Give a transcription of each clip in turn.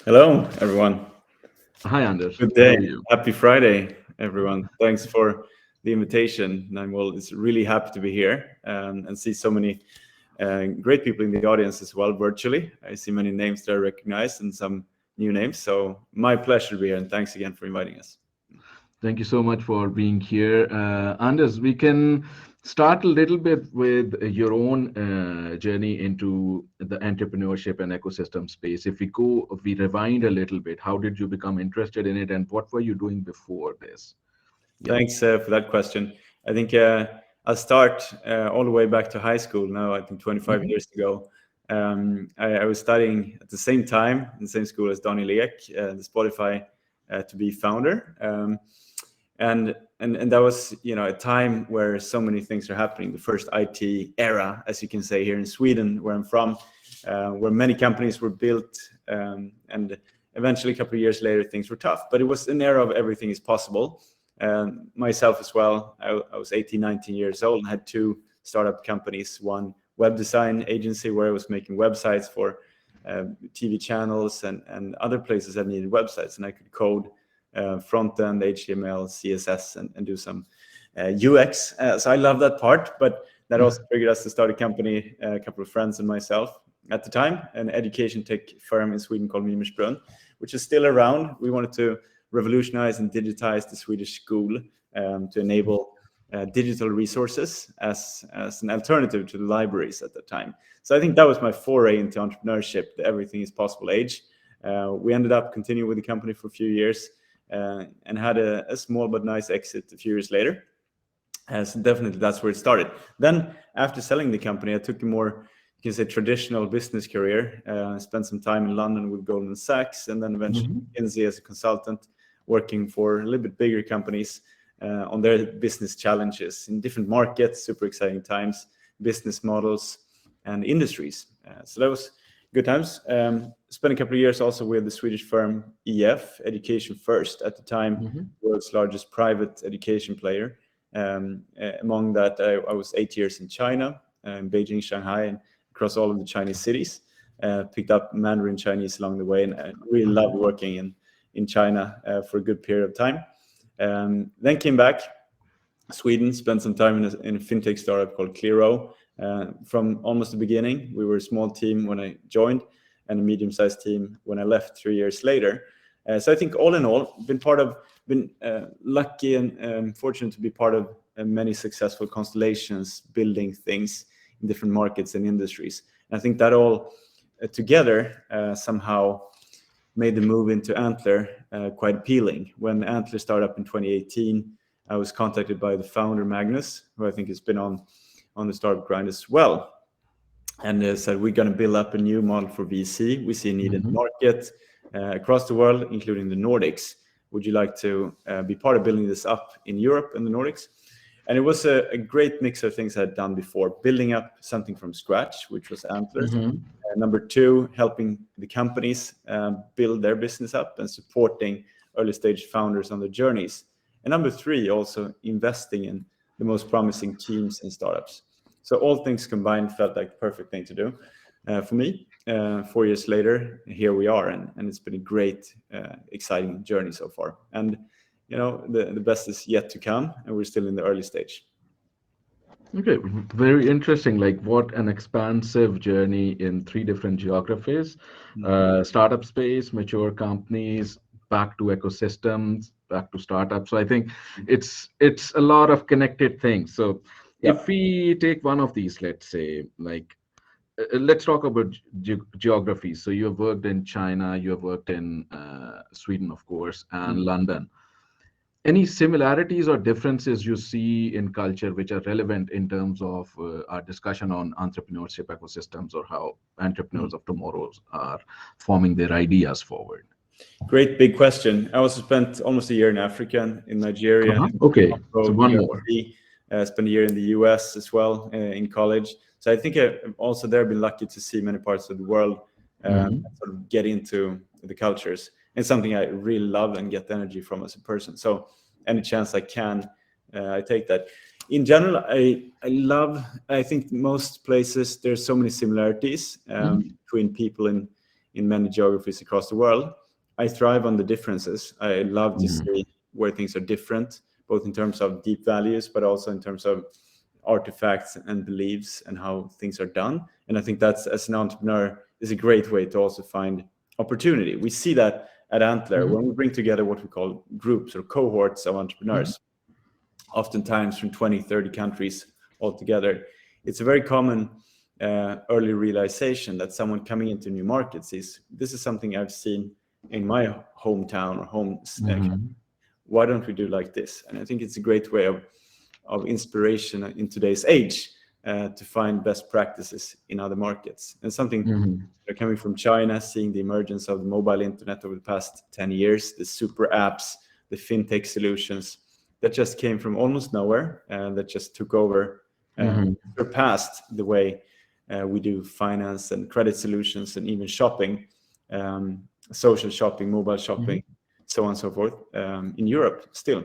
Hello, everyone. Hi, Anders. Good How day. are you? Happy Friday, everyone. Thanks for the invitation. And I'm it's really happy to be here and see so many great people in the audience as well virtually. I see many names that I recognize and some new names. So my pleasure to be here. And thanks again for inviting us. Thank you so much for being here. Anders, we can start a little bit with your own journey into the entrepreneurship and ecosystem space. If we rewind a little bit, how did you become interested in it and what were you doing before this? Yeah. Thanks for that question. I think I'll start all the way back to high school now, I think 25 Mhm. years ago. I was studying at the same time in the same school as Daniel Ek, the Spotify to be founder. And that was a time where so many things are happening. The first IT era, as you can say, here in Sweden, where I'm from, where many companies were built, and eventually a couple of years later things were tough. But it was an era of everything is possible. Myself as well, I was 18, 19 years old and had two startup companies, one web design agency where I was making websites for TV channels and other places that needed websites, and I could code front end, HTML, CSS, and do some UX. So I love that part, but that also triggered us to start a company, a couple of friends and myself at the time, an education tech firm in Sweden called Mimersbrunn, which is still around. We wanted to revolutionize and digitize the Swedish school to enable digital resources as an alternative to the libraries at the time. So I think that was my foray into entrepreneurship, the everything is possible age. We ended up continuing with the company for a few years and had a small but nice exit a few years later. So definitely that's where it started. Then after selling the company, I took a more, you can say, traditional business career. Spent some time in London with Goldman Sachs, and then eventually McKinsey as a consultant, working for a little bit bigger companies on their business challenges in different markets, super exciting times, business models, and industries. So that was good times. Spent a couple of years also with the Swedish firm EF, Education First, at the time, world's largest private education player. Among that, I was 8 years in China, Beijing, Shanghai, and across all of the Chinese cities. Picked up Mandarin Chinese along the way, and I really loved working in China for a good period of time. Then came back, Sweden, spent some time in a fintech startup called Clearo. From almost the beginning, we were a small team when I joined and a medium-sized team when I left 3 years later. So I think all in all, been lucky and fortunate to be part of many successful constellations, building things in different markets and industries. And I think that all together somehow made the move into Antler quite appealing. When Antler started up in 2018, I was contacted by the founder, Magnus, who I think has been on the startup grind as well. And they said, we're going to build up a new model for VC. We see a need in the market across the world, including the Nordics. Would you like to be part of building this up in Europe and the Nordics? And it was a great mix of things I'd done before, building up something from scratch, which was Antlers. Number two, helping the companies build their business up and supporting early stage founders on their journeys. And number three, also investing in the most promising teams and startups. So all things combined felt like the perfect thing to do for me. 4 years later, here we are, and it's been a great, exciting journey so far. And the best is yet to come, and we're still in the early stage. Okay, very interesting. Like what an expansive journey in three different geographies, startup space, mature companies, back to ecosystems, back to startups. So I think it's a lot of connected things. So if we take one of these, let's say, like let's talk about geography. So you have worked in China, you have worked in Sweden, of course, and London. Any similarities or differences you see in culture which are relevant in terms of our discussion on entrepreneurship ecosystems or how entrepreneurs of tomorrow are forming their ideas forward? Great big question. I also spent almost a year in Africa, in Nigeria. Okay, so one more. Spent a year in the US as well in college. So I think I've also there been lucky to see many parts of the world sort of get into the cultures. It's something I really love and get energy from as a person. So any chance I can, I take that. In general, I think most places there's so many similarities between people in in many geographies across the world. I thrive on the differences. I love to see where things are different, both in terms of deep values, but also in terms of artifacts and beliefs and how things are done. And I think that's, as an entrepreneur, is a great way to also find opportunity. We see that at Antler when we bring together what we call groups or cohorts of entrepreneurs, oftentimes from 20, 30 countries all together. It's a very common early realization that someone coming into new markets is, this is something I've seen in my hometown or home. Why don't we do like this? And I think it's a great way of inspiration in today's age to find best practices in other markets. And something coming from China, seeing the emergence of the mobile internet over the past 10 years, the super apps, the fintech solutions that just came from almost nowhere and that just took over, surpassed the way we do finance and credit solutions and even shopping, social shopping, mobile shopping, so on and so forth. In Europe still,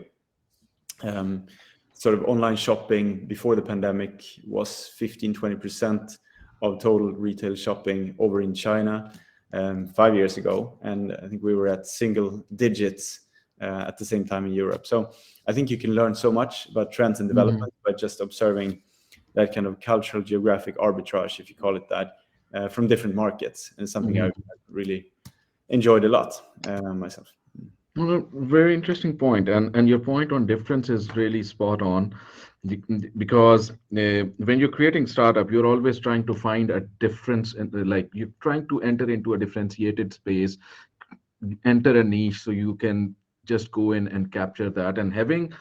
sort of online shopping before the pandemic was 15-20% of total retail shopping over in China 5 years ago, and I think we were at single digits at the same time in Europe. So I think you can learn so much about trends and development by just observing that kind of cultural geographic arbitrage, if you call it that, from different markets, and something I've really enjoyed a lot myself. Well, very interesting point, and your point on difference is really spot on, because when you're creating startup, you're always trying to find a difference, like you're trying to enter into a differentiated space, enter a niche, so you can just go in and capture that. And having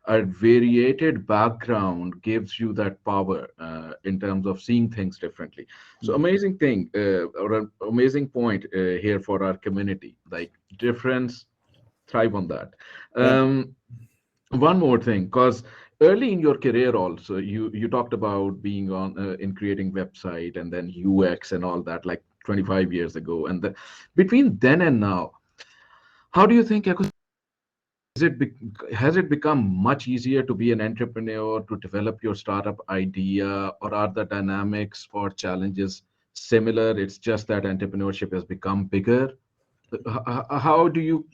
a variated background gives you that power in terms of seeing things differently. So amazing thing, or an amazing point here for our community, like difference, thrive on that. One more thing, because early in your career also, you talked about being on in creating website and then UX and all that, like 25 years ago. And between then and now, how do you think has it become much easier to be an entrepreneur, to develop your startup idea, or are the dynamics or challenges similar? It's just that entrepreneurship has become bigger. How do you,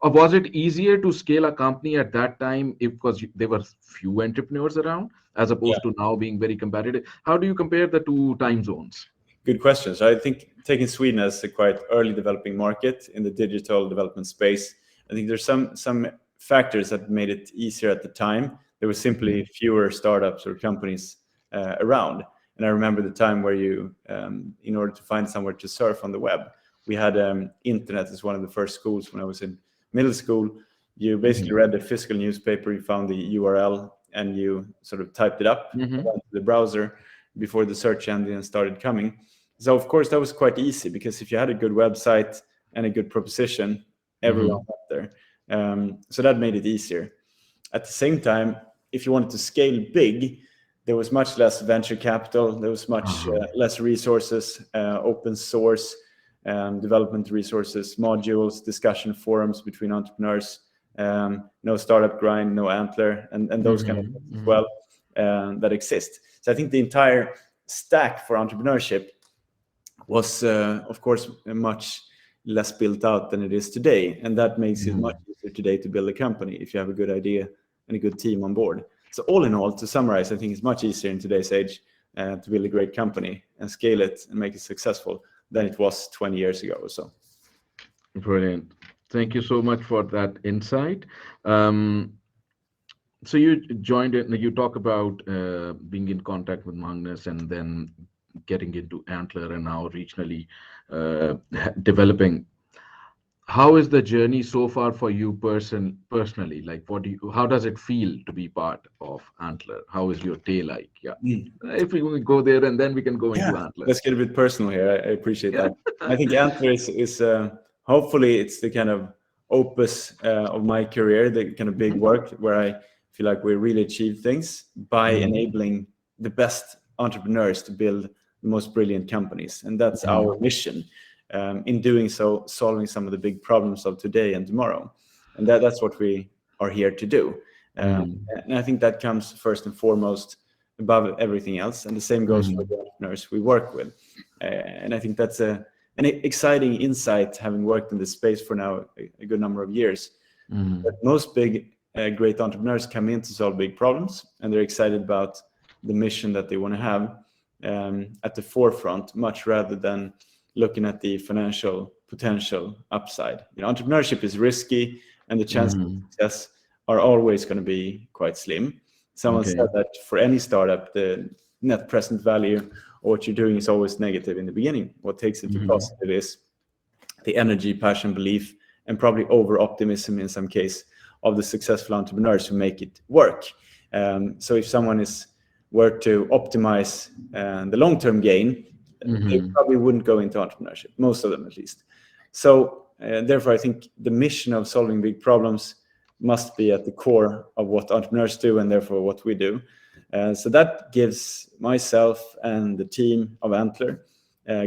or was it easier to scale a company at that time because there were few entrepreneurs around, as opposed to now being very competitive? How do you compare the two time zones? Good question. So I think taking Sweden as a quite early developing market in the digital development space, I think there's some factors that made it easier at the time. There were simply fewer startups or companies around. And I remember the time where you, in order to find somewhere to surf on the web, we had internet as one of the first schools when I was in middle school. You basically read the physical newspaper, you found the URL, and you sort of typed it up into the browser before the search engine started coming. So of course that was quite easy, because if you had a good website and a good proposition, everyone got there. So that made it easier. At the same time, if you wanted to scale big, there was much less venture capital, there was much less resources, open source, development resources, modules, discussion forums between entrepreneurs, no startup grind, no Antler, and those kind of things as well that exist. So I think the entire stack for entrepreneurship was, of course, much less built out than it is today. And that makes it much easier today to build a company if you have a good idea and a good team on board. So all in all, to summarize, I think it's much easier in today's age to build a great company and scale it and make it successful than it was 20 years ago or so. Brilliant. Thank you so much for that insight. So you joined it, you talk about being in contact with Magnus and then getting into Antler and now regionally developing. How is the journey so far for you personally? Like, how does it feel to be part of Antler? How is your day like? Yeah. If we go there and then we can go into Antler. Let's get a bit personal here. I appreciate that. I think Antler is hopefully it's the kind of opus of my career, the kind of big work where I feel like we really achieve things by enabling the best entrepreneurs to build the most brilliant companies. And that's our mission. In doing so, solving some of the big problems of today and tomorrow. And that's what we are here to do. And I think that comes first and foremost above everything else. And the same goes for the entrepreneurs we work with. And I think that's an exciting insight, having worked in this space for now a good number of years. But most big, great entrepreneurs come in to solve big problems, and they're excited about the mission that they want to have at the forefront, much rather than looking at the financial potential upside. Entrepreneurship is risky, and the chances of success are always going to be quite slim. Someone said that for any startup, the net present value of what you're doing is always negative in the beginning. What takes it to positive is the energy, passion, belief, and probably over optimism in some case of the successful entrepreneurs who make it work. So if someone were to optimize the long-term gain, they probably wouldn't go into entrepreneurship, most of them at least. So therefore, I think the mission of solving big problems must be at the core of what entrepreneurs do, and therefore what we do. So that gives myself and the team of Antler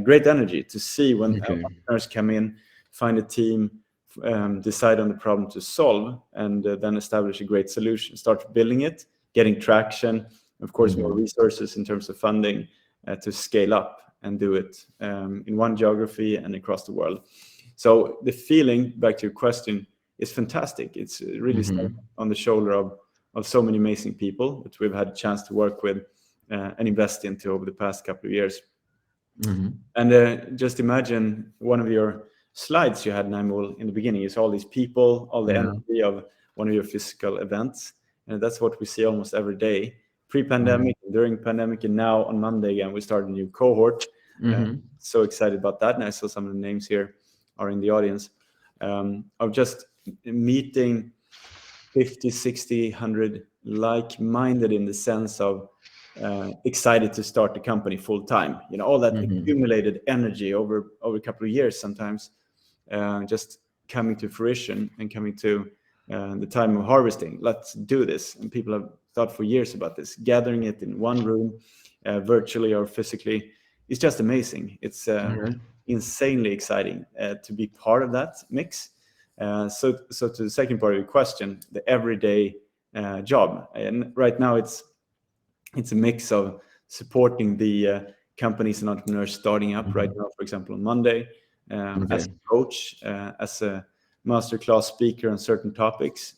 great energy to see when entrepreneurs come in, find a team, decide on the problem to solve, and then establish a great solution, start building it, getting traction, of course, more resources in terms of funding to scale up and do it in one geography and across the world. So the feeling, back to your question, is fantastic. It's really on the shoulder of so many amazing people that we've had a chance to work with and invest into over the past couple of years. And just imagine one of your slides you had, Naimul, in the beginning is all these people, all the energy of one of your physical events. And that's what we see almost every day, pre-pandemic, during pandemic, and now on Monday again, we started a new cohort. So excited about that. And I saw some of the names here are in the audience of just meeting 50, 60, 100 like-minded in the sense of excited to start the company full time. All that accumulated energy over a couple of years sometimes just coming to fruition and coming to the time of harvesting. Let's do this. And people have thought for years about this. Gathering it in one room, virtually or physically, is just amazing. It's insanely exciting to be part of that mix. So to the second part of your question, the everyday job. And right now it's a mix of supporting the companies and entrepreneurs starting up right now, for example, on Monday, as a coach, as a masterclass speaker on certain topics,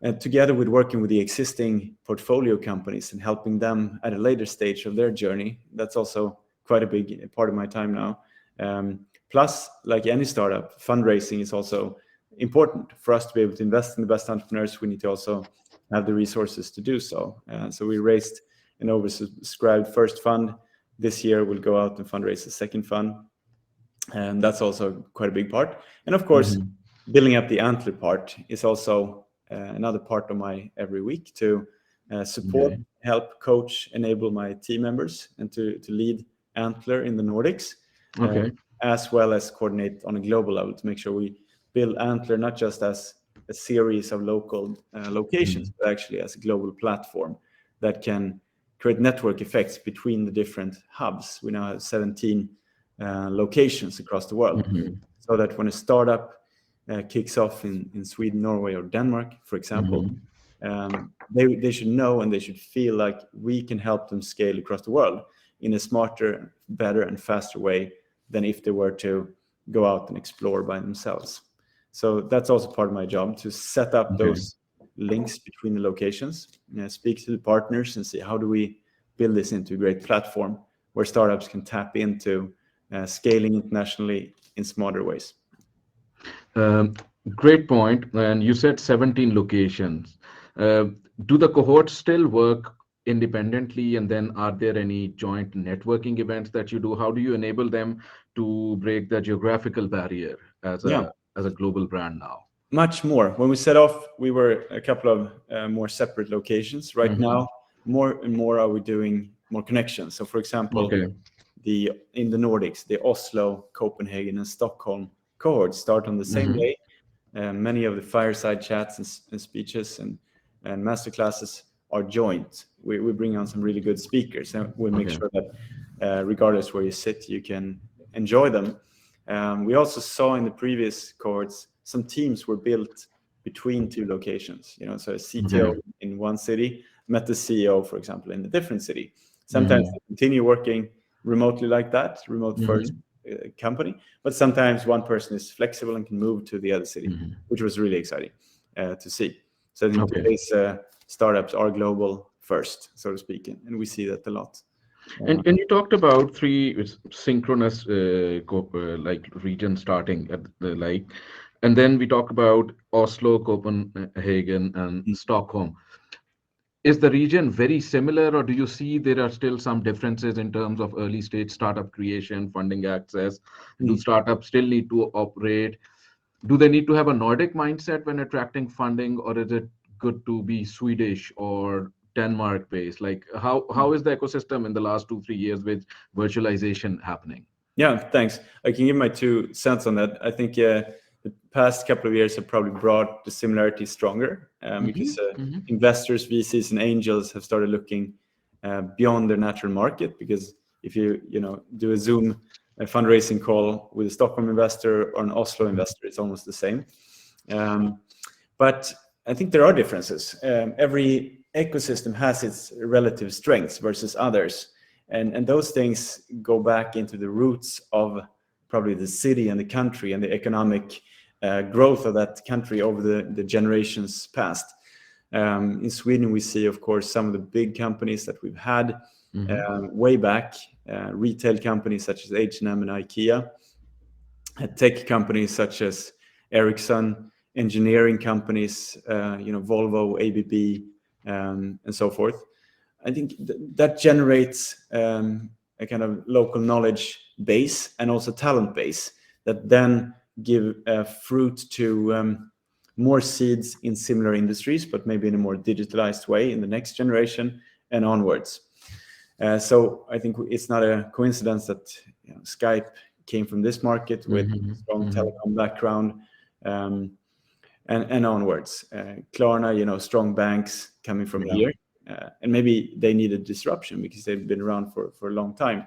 and together with working with the existing portfolio companies and helping them at a later stage of their journey. That's also quite a big part of my time now. Plus, like any startup, fundraising is also important. For us to be able to invest in the best entrepreneurs, we need to also have the resources to do so. So we raised an oversubscribed first fund. This year we'll go out and fundraise a second fund. And that's also quite a big part. And of course, building up the Antler part is also another part of my every week to support, help, coach, enable my team members, and to lead Antler in the Nordics, as well as coordinate on a global level to make sure we build Antler not just as a series of local locations, but actually as a global platform that can create network effects between the different hubs. We now have 17 locations across the world, so that when a startup kicks off in Sweden, Norway, or Denmark, for example, they should know and they should feel like we can help them scale across the world in a smarter, better, and faster way than if they were to go out and explore by themselves. So that's also part of my job, to set up those links between the locations, speak to the partners and see how do we build this into a great platform where startups can tap into scaling internationally in smarter ways. Great point. And you said 17 locations. Do the cohorts still work independently? And then are there any joint networking events that you do? How do you enable them to break the geographical barrier as a global brand now? Much more. When we set off, we were a couple of more separate locations. Right now, more and more are we doing more connections. So for example, in the Nordics, the Oslo, Copenhagen, and Stockholm cohorts start on the same day. Many of the fireside chats and speeches and masterclasses are joint. We bring on some really good speakers, and we make sure that regardless where you sit, you can enjoy them. We also saw in the previous cohorts, some teams were built between two locations. So a CTO in one city met the CEO, for example, in a different city. Sometimes they continue working remotely like that, remote first, company, but sometimes one person is flexible and can move to the other city, which was really exciting to see. So I think today's startups are global first, so to speak, and we see that a lot. And you talked about three synchronous like regions starting at the like, and then we talk about Oslo, Copenhagen, and Stockholm. Is the region very similar, or do you see there are still some differences in terms of early stage startup creation, funding access? Do startups still need to operate? Do they need to have a Nordic mindset when attracting funding, or is it good to be Swedish or Denmark based? Like how is the ecosystem in the last 2-3 years with virtualization happening? Yeah, thanks. I can give my 2 cents on that. I think the past couple of years have probably brought the similarity stronger because investors, VCs, and angels have started looking beyond their natural market. Because if you do a Zoom fundraising call with a Stockholm investor or an Oslo investor, it's almost the same. But I think there are differences. Every ecosystem has its relative strengths versus others. And those things go back into the roots of probably the city and the country and the economic growth of that country over the generations past. In Sweden, we see, of course, some of the big companies that we've had way back, retail companies such as H&M and IKEA, tech companies such as Ericsson, engineering companies, Volvo, ABB, and so forth. I think that generates a kind of local knowledge base and also talent base that then give fruit to more seeds in similar industries, but maybe in a more digitalized way in the next generation and onwards. So I think it's not a coincidence that Skype came from this market with a strong telecom background and onwards. Klarna, strong banks coming from here. And maybe they needed disruption because they've been around for a long time.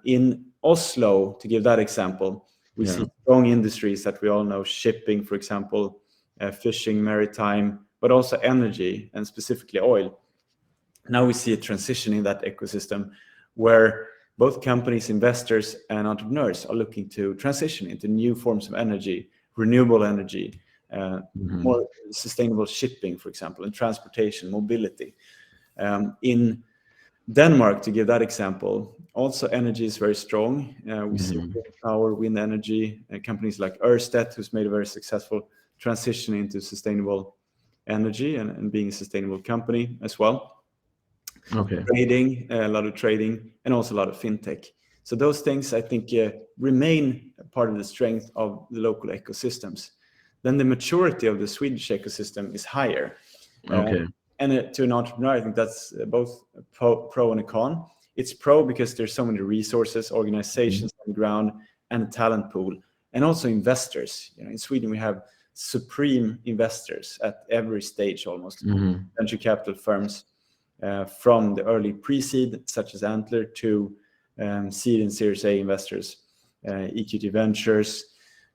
In Oslo, to give that example, we see strong industries that we all know, shipping, for example, fishing, maritime, but also energy and specifically oil. Now we see a transition in that ecosystem where both companies, investors, and entrepreneurs are looking to transition into new forms of energy, renewable energy, more sustainable shipping, for example, and transportation, mobility. In Denmark, to give that example, also energy is very strong. We see wind power, wind energy, companies like Ørsted, who's made a very successful transition into sustainable energy and being a sustainable company as well. Trading, a lot of trading, and also a lot of fintech. So those things, I think, remain part of the strength of the local ecosystems. Then the maturity of the Swedish ecosystem is higher. And to an entrepreneur, I think that's both pro and a con. It's pro because there's so many resources, organizations on the ground, and a talent pool, and also investors. In Sweden, we have supreme investors at every stage almost. Venture capital firms from the early pre-seed, such as Antler, to seed and Series A investors, EQT Ventures,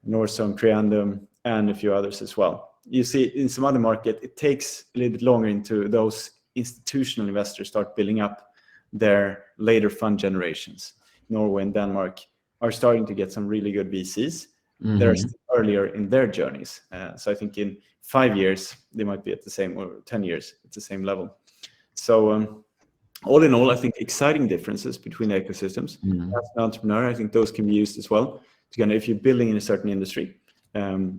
Northzone, Creandum, and a few others as well. You see, in some other market, it takes a little bit longer into those institutional investors start building up their later fund generations. Norway and Denmark are starting to get some really good VCs. They're still earlier in their journeys. So I think in 5 years, they might be at the same, or 10 years, at the same level. So all in all, I think exciting differences between the ecosystems. As an entrepreneur, I think those can be used as well. If you're building in a certain industry,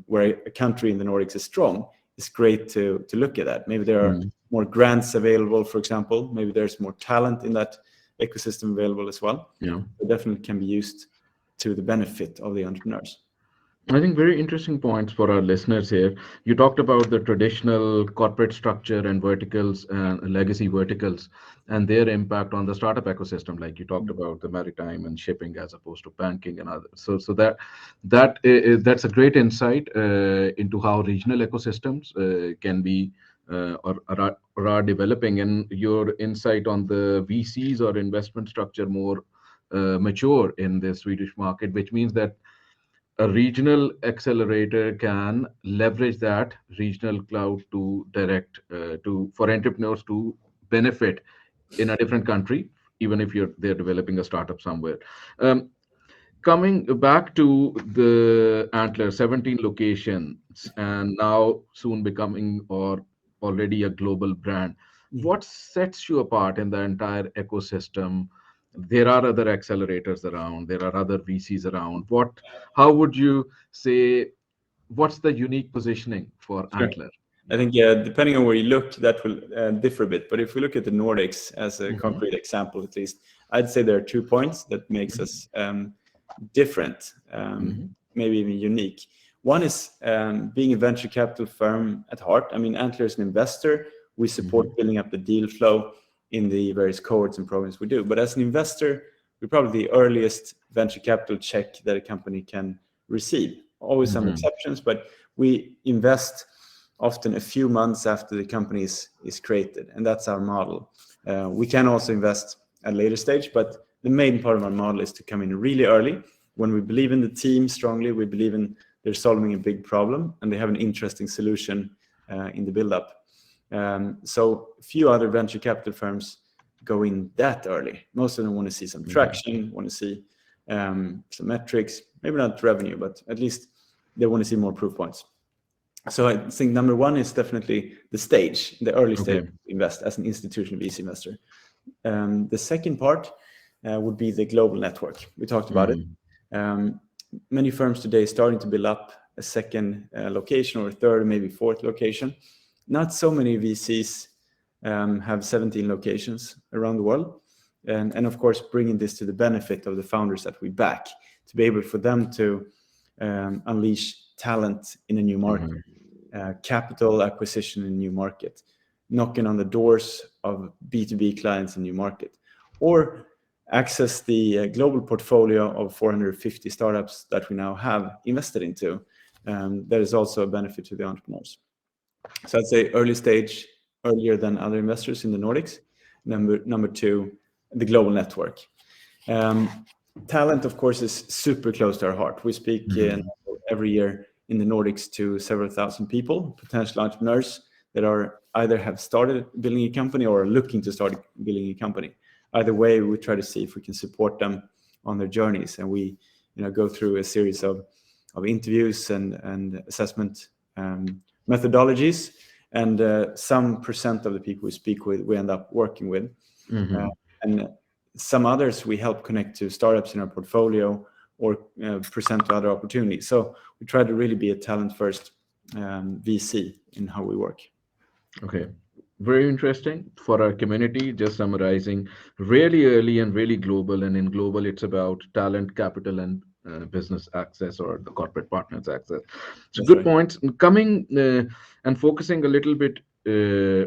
where a country in the Nordics is strong, it's great to look at that. Maybe there are more grants available, for example. Maybe there's more talent in that ecosystem available as well. It definitely can be used to the benefit of the entrepreneurs. I think very interesting points for our listeners here. You talked about the traditional corporate structure and verticals and legacy verticals and their impact on the startup ecosystem. Like you talked about the maritime and shipping as opposed to banking and others. So that's a great insight into how regional ecosystems can be or are developing, and your insight on the VCs or investment structure more mature in the Swedish market, which means that a regional accelerator can leverage that regional cloud to direct for entrepreneurs to benefit in a different country, even if they're developing a startup somewhere. Coming back to the Antler, 17 locations, and now soon becoming or already a global brand. What sets you apart in the entire ecosystem? There are other accelerators around, there are other VCs around. How would you say, what's the unique positioning for Sure. Antler? I Yeah. think, yeah, depending on where you look, that will differ a bit. But if we look at the Nordics as a Hmm. concrete example, at least, I'd say there are 2 points that makes us different, Hmm. maybe even unique. One is being a venture capital firm at heart. I mean, Antler is an investor. We support Hmm. building up the deal flow in the various cohorts and programs we do. But as an investor, we're probably the earliest venture capital check that a company can receive. Always some Hmm. exceptions, but we invest often a few months after the company is created, and that's our model. We can also invest at a later stage, but the main part of our model is to come in really early when we believe in the team strongly, we believe in they're solving a big problem and they have an interesting solution in the build-up. So few other venture capital firms go in that early. Most of them want to see some traction, want to see some metrics, maybe not revenue, but at least they want to see more proof points. So I think number one is definitely the stage, the early stage Okay. invest as an institutional VC investor. The second part would be the global network. We talked about it. Hmm. Many firms today are starting to build up a second location or a third, maybe fourth location. Not so many VCs have 17 locations around the world. And of course, bringing this to the benefit of the founders that we back, to be able for them to unleash talent in a new market, capital acquisition in a new market, knocking on the doors of B2B clients in a new market, or access the global portfolio of 450 startups that we now have invested into. That is also a benefit to the entrepreneurs. So I'd say early stage, earlier than other investors in the Nordics. Number two, the global network. Talent, of course, is super close to our heart. We speak every year in the Nordics to several thousand people, potential entrepreneurs that are either have started building a company or are looking to start building a company. Either way, we try to see if we can support them on their journeys, and we, go through a series of interviews and assessment methodologies, and some percent of the people we speak with, we end up working with, and some others we help connect to startups in our portfolio or present to other opportunities. So we try to really be a talent first VC in how we work. Okay. Very interesting for our community. Just summarizing, really early and really global. And in global, it's about talent, capital, and business access or the corporate partners access. So That's good right. points. Coming and focusing a little bit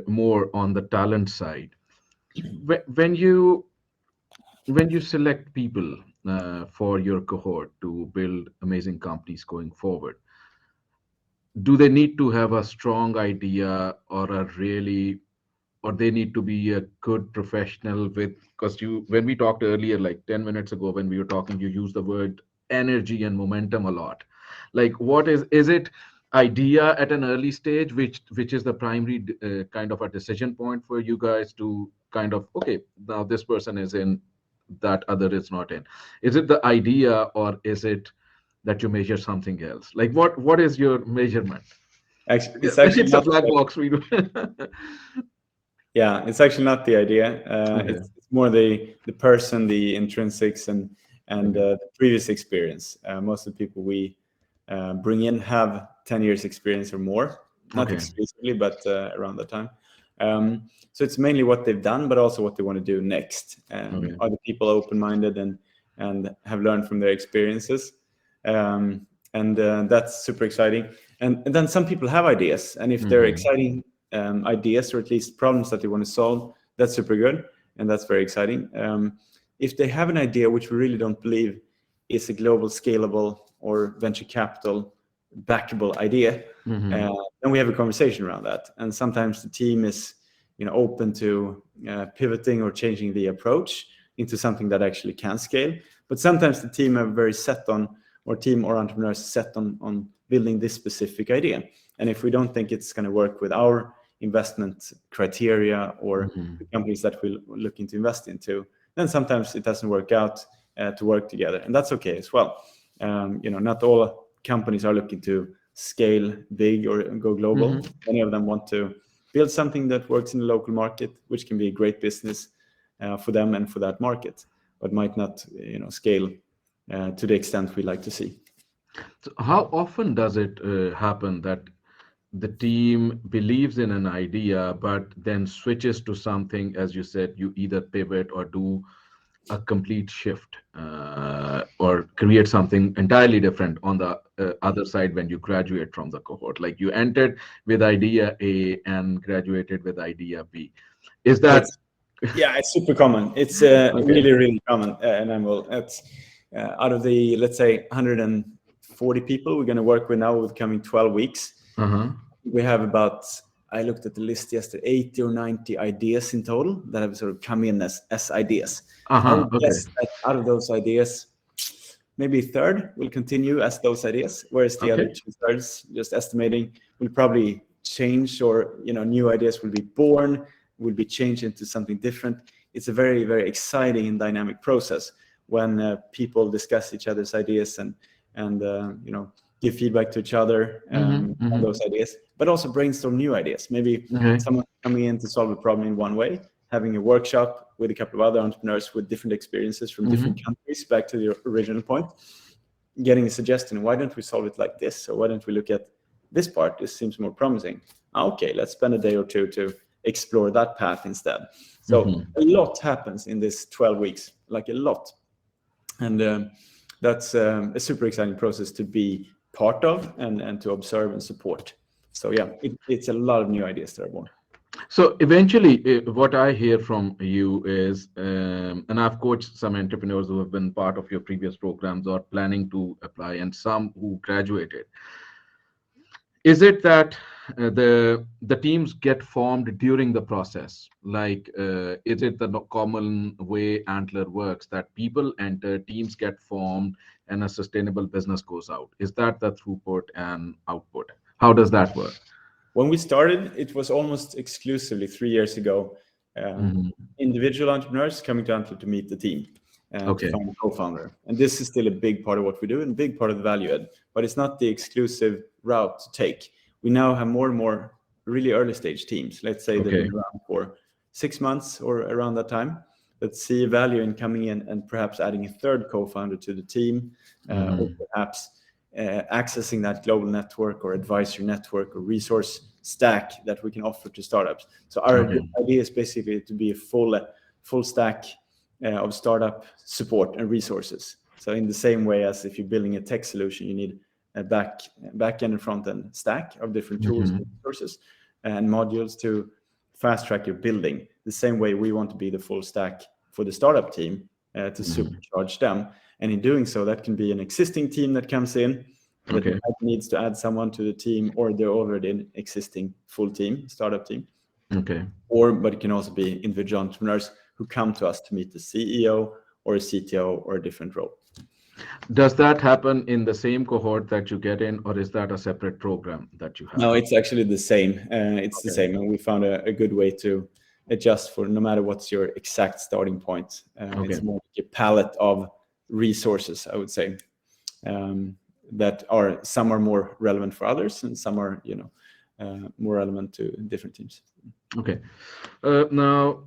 more on the talent side. When you select people for your cohort to build amazing companies going forward, do they need to have a strong idea or a really, or they need to be a good professional with, because you, when we talked earlier, like 10 minutes ago, when we were talking, you used the word energy and momentum a lot. Like, what is it idea at an early stage, which is the primary kind of a decision point for you guys to kind of, okay, now this person is in, that other is not in? Is it the idea, or is it that you measure something else? Like, what is your measurement? Actually, it's When actually it's a not. black box, we do. Yeah, it's actually not the idea. Okay. It's more the person, the intrinsics, and Okay. the previous experience. Most of the people we bring in have 10 years experience or more, not Okay. exclusively, but around that time. So it's mainly what they've done, but also what they want to do next. Okay. Are the people open-minded and have learned from their experiences? And that's super exciting. And then some people have ideas, and if they're Hmm. exciting ideas or at least problems that they want to solve, that's super good, and that's very exciting. If they have an idea which we really don't believe is a global, scalable, or venture capital backable idea, Hmm. then we have a conversation around that. And sometimes the team is, open to pivoting or changing the approach into something that actually can scale. But sometimes the team are very set on, or team or entrepreneurs set on building this specific idea. And if we don't think it's going to work with our investment criteria or Hmm. the companies that we're looking to invest into, then sometimes it doesn't work out. to work together, and that's okay as well. Not all companies are looking to scale big or go global. Many of them want to build something that works in the local market, which can be a great business for them and for that market, but might not scale to the extent we like to see. So how often does it happen that the team believes in an idea, but then switches to something, as you said, you either pivot or do a complete shift or create something entirely different on the other side when you graduate from the cohort? Like you entered with idea A and graduated with idea B. Is that? It's super common. It's really, really common. And it's out of the, let's say, 140 people we're going to work with now with coming 12 weeks. We have about, I looked at the list yesterday, 80 or 90 ideas in total that have sort of come in as ideas. I would guess that out of those ideas, maybe a third will continue as those ideas, whereas the other 2/3, just estimating, will probably change, or new ideas will be born, will be changed into something different. It's a very, very exciting and dynamic process when people discuss each other's ideas and give feedback to each other on those ideas, but also brainstorm new ideas. Maybe someone coming in to solve a problem in one way, having a workshop with a couple of other entrepreneurs with different experiences from different countries, back to the original point, getting a suggestion, why don't we solve it like this? Or why don't we look at this part? This seems more promising. Okay, let's spend a day or two to explore that path instead. So a lot happens in this 12 weeks, like a lot. And that's a super exciting process to be part of and to observe and support. So it's a lot of new ideas that are born. So eventually, what I hear from you is, and I've coached some entrepreneurs who have been part of your previous programs or planning to apply, and some who graduated. Is it that the teams get formed during the process? Like, is it the common way Antler works, that people enter, teams get formed, and a sustainable business goes out? Is that the throughput and output? How does that work? When we started, it was almost exclusively 3 years ago, individual entrepreneurs coming to Antler to meet the team to find a co-founder. And this is still a big part of what we do and a big part of the value add, but it's not the exclusive route to take. We now have more and more really early stage teams. Let's say they've been around for 6 months or around that time, that see value in coming in and perhaps adding a third co-founder to the team, or perhaps accessing that global network or advisory network or resource stack that we can offer to startups. So our idea is basically to be a full stack of startup support and resources. So in the same way as if you're building a tech solution, you need a back end and front end stack of different tools and resources and modules to fast track your building. The same way we want to be the full stack for the startup team to supercharge them. And in doing so, that can be an existing team that comes in that needs to add someone to the team, or they're already an existing full team, startup team. But it can also be individual entrepreneurs who come to us to meet the CEO or a CTO or a different role. Does that happen in the same cohort that you get in, or is that a separate program that you have? No, it's actually the same. It's the same, and we found a good way to adjust for no matter what's your exact starting point. It's more like a palette of resources, I would say, that are, some are more relevant for others and some are more relevant to different teams. Now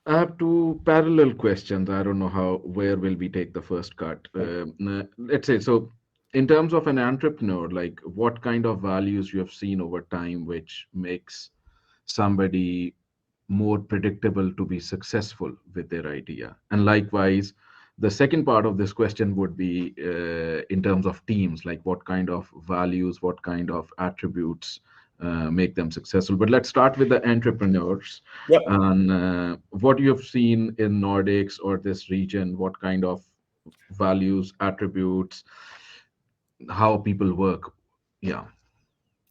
I have two parallel questions. I don't know where will we take the first cut. Let's say, so in terms of an entrepreneur, like what kind of values you have seen over time which makes somebody more predictable to be successful with their idea? And likewise, the second part of this question would be in terms of teams, like what kind of values, what kind of attributes make them successful. But let's start with the entrepreneurs. And what you have seen in Nordics or this region, what kind of values, attributes, how people work?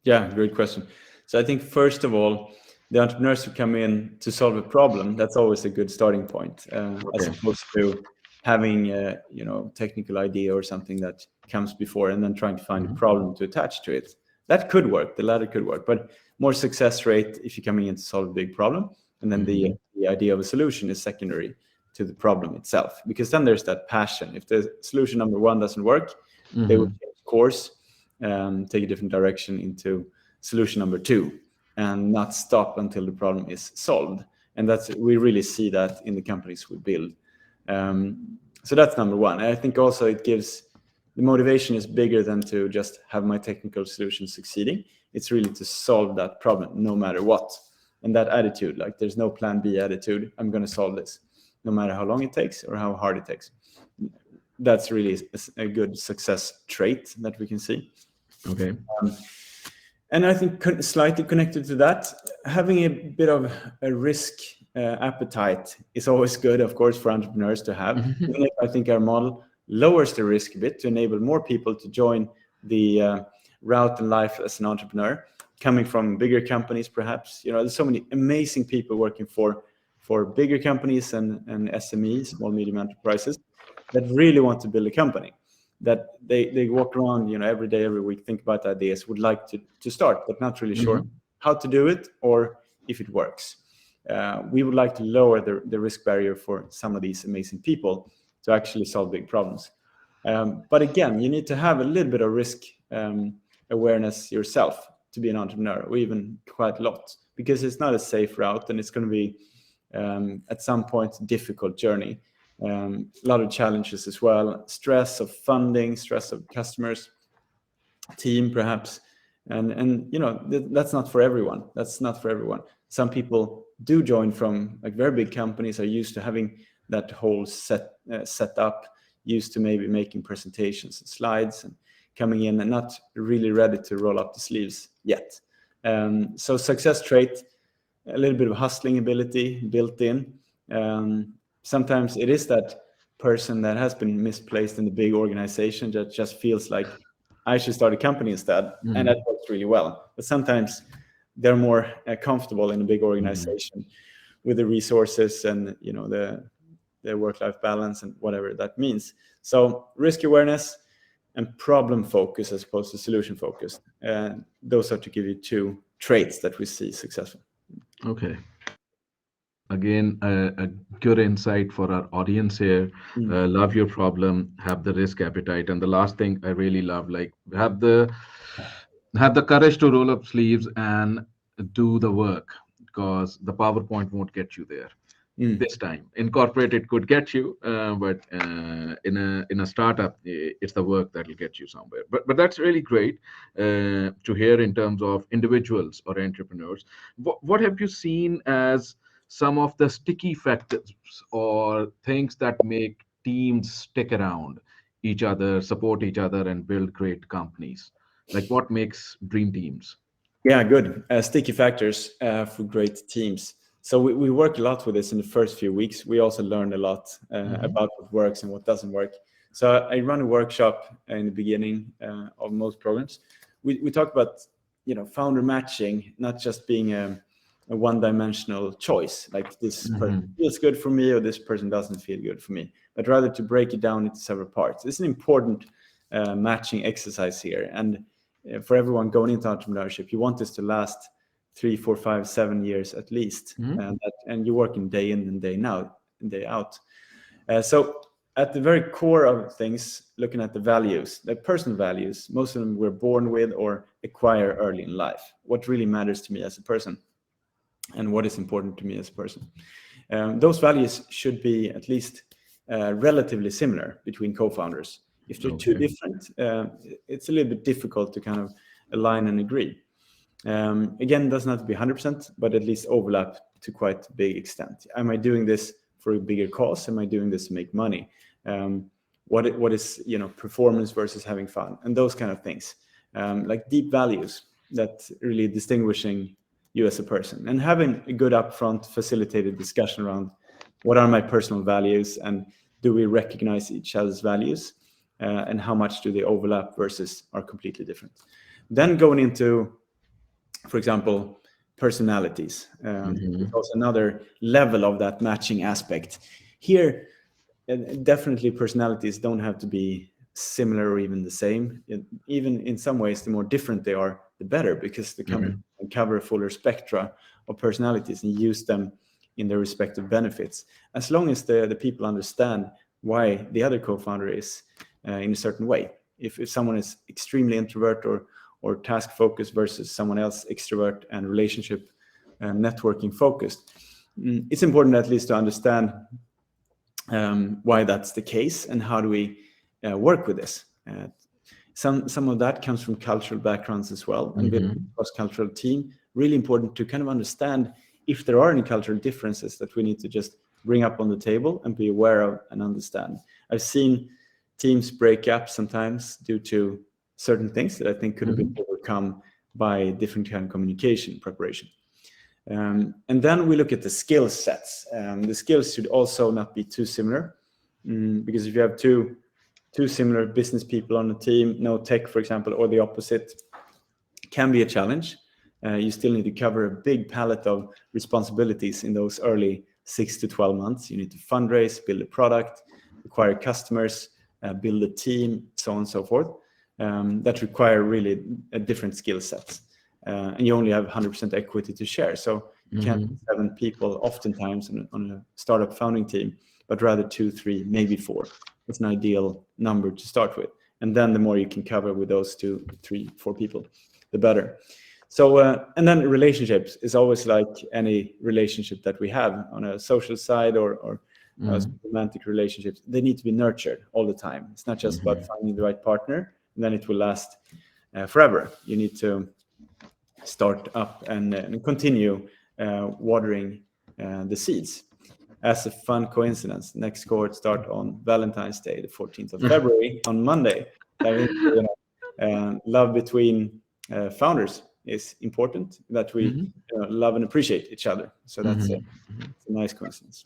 Great question. So I think first of all, the entrepreneurs who come in to solve a problem, that's always a good starting point, as opposed to having a technical idea or something that comes before and then trying to find a problem to attach to it. That could work, the latter could work, but more success rate if you're coming in to solve a big problem, and then the idea of a solution is secondary to the problem itself, because then there's that passion. If the solution number one doesn't work, they will change course, take a different direction into solution number two, and not stop until the problem is solved. And we really see that in the companies we build. So that's number one. And I think also it gives, the motivation is bigger than to just have my technical solution succeeding. It's really to solve that problem no matter what. And that attitude, like there's no plan B attitude, I'm going to solve this no matter how long it takes or how hard it takes. That's really a good success trait that we can see. Okay. And I think slightly connected to that, having a bit of a risk appetite is always good, of course, for entrepreneurs to have. Even if I think our model lowers the risk a bit to enable more people to join the route in life as an entrepreneur, coming from bigger companies, perhaps. There's so many amazing people working for bigger companies and SMEs, small, medium enterprises, that really want to build a company, that they walk around, every day, every week, think about ideas, would like to start, but not really sure how to do it or if it works. We would like to lower the risk barrier for some of these amazing people to actually solve big problems. But again, you need to have a little bit of risk awareness yourself to be an entrepreneur, or even quite a lot, because it's not a safe route, and it's going to be at some point a difficult journey. A lot of challenges as well, stress of funding, stress of customers, team perhaps, and that's not for everyone. Some people do join from like very big companies, are used to having that whole set up, used to maybe making presentations and slides and coming in and not really ready to roll up the sleeves yet. So success trait, a little bit of hustling ability built in. Sometimes it is that person that has been misplaced in the big organization that just feels like I should start a company instead, and that works really well. But sometimes they're more comfortable in a big organization with the resources and the work-life balance and whatever that means. So risk awareness and problem focus as opposed to solution focus. Those are to give you two traits that we see successful. Okay. Again, a good insight for our audience here. Love your problem, have the risk appetite, and the last thing I really love, like have the courage to roll up sleeves and do the work, because the PowerPoint won't get you there. This time in corporate it could get you, but in a startup it's the work that will get you somewhere. But that's really great to hear in terms of individuals or entrepreneurs. What have you seen as some of the sticky factors or things that make teams stick around each other, support each other, and build great companies? Like what makes dream teams? Yeah, good. Sticky factors for great teams. So we work a lot with this in the first few weeks. We also learned a lot about what works and what doesn't work. So I run a workshop in the beginning of most programs. We talk about founder matching, not just being a one-dimensional choice, like this person feels good for me or this person doesn't feel good for me, but rather to break it down into several parts. It's an important matching exercise here. And for everyone going into entrepreneurship, you want this to last 3, 4, 5, 7 years at least. And you're working day in and day out. So at the very core of things, looking at the values, the personal values, most of them we're born with or acquire early in life. What really matters to me as a person and what is important to me as a person. Those values should be at least relatively similar between co-founders. If they're too different, it's a little bit difficult to kind of align and agree. Again, it doesn't have to be 100%, but at least overlap to quite a big extent. Am I doing this for a bigger cause? Am I doing this to make money? What is performance versus having fun, and those kind of things, like deep values that really distinguishing you as a person, and having a good upfront facilitated discussion around what are my personal values and do we recognize each other's values, and how much do they overlap versus are completely different. Then going into, for example, personalities. It's also another level of that matching aspect. Here, definitely personalities don't have to be similar or even the same. Even in some ways, the more different they are, the better, because they can cover a fuller spectra of personalities and use them in their respective benefits, as long as the people understand why the other co-founder is in a certain way. If someone is extremely introvert or task focused versus someone else extrovert and relationship and networking focused, it's important at least to understand why that's the case and how do we work with this. Some of that comes from cultural backgrounds as well, and building a cross-cultural team. Really important to kind of understand if there are any cultural differences that we need to just bring up on the table and be aware of and understand. I've seen teams break up sometimes due to certain things that I think could have been overcome by different kind of communication preparation. And then we look at the skill sets. The skills should also not be too similar, because if you have two similar business people on the team, no tech, for example, or the opposite, can be a challenge. You still need to cover a big palette of responsibilities in those early 6 to 12 months. You need to fundraise, build a product, acquire customers, build a team, so on and so forth. That require really different skill sets. And you only have 100% equity to share. So you can't have 7 people oftentimes on a startup founding team, but rather 2, 3, maybe 4. It's an ideal number to start with. And then the more you can cover with those 2, 3, 4 people, the better. So, and then relationships is always like any relationship that we have on a social side or romantic relationships. They need to be nurtured all the time. It's not just about finding the right partner, and then it will last forever. You need to start up and continue watering the seeds. As a fun coincidence, next cohort start on Valentine's Day, the 14th of February, on Monday. Love between founders is important, that we love and appreciate each other. So that's a nice coincidence.